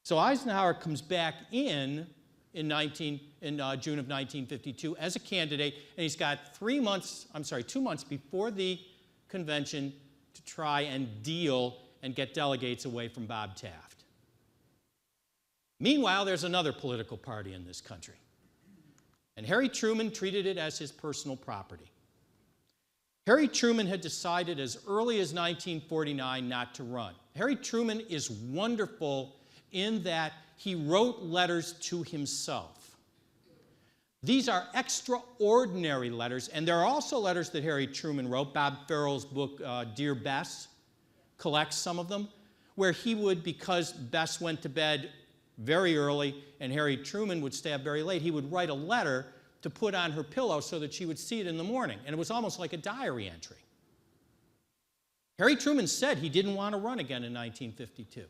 So Eisenhower comes back in June of 1952 as a candidate, and he's got 2 months before the convention to try and deal and get delegates away from Bob Taft. Meanwhile, there's another political party in this country, and Harry Truman treated it as his personal property. Harry Truman had decided as early as 1949 not to run. Harry Truman is wonderful in that he wrote letters to himself. These are extraordinary letters, and there are also letters that Harry Truman wrote. Bob Farrell's book, Dear Bess, collects some of them, where he would, because Bess went to bed very early and Harry Truman would stay up very late, he would write a letter to put on her pillow so that she would see it in the morning. And it was almost like a diary entry. Harry Truman said he didn't want to run again in 1952.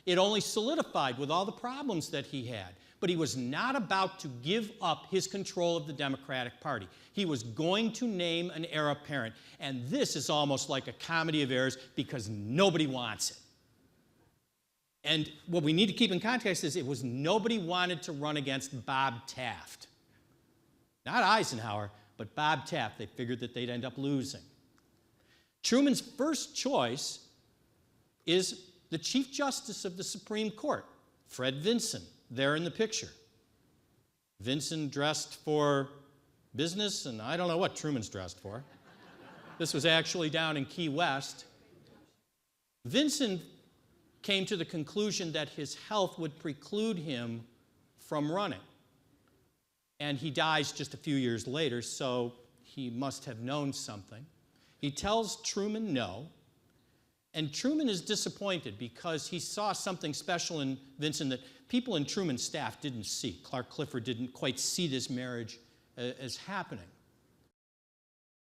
It only solidified with all the problems that he had. But he was not about to give up his control of the Democratic Party. He was going to name an heir apparent. And this is almost like a comedy of errors because nobody wants it. And what we need to keep in context is it was nobody wanted to run against Bob Taft. Not Eisenhower, but Bob Taft. They figured that they'd end up losing. Truman's first choice is the Chief Justice of the Supreme Court, Fred Vinson, there in the picture. Vinson dressed for business, and I don't know what Truman's dressed for. This was actually down in Key West. Vinson came to the conclusion that his health would preclude him from running. And he dies just a few years later, so he must have known something. He tells Truman no, and Truman is disappointed because he saw something special in Vinson that people in Truman's staff didn't see. Clark Clifford didn't quite see this marriage as happening.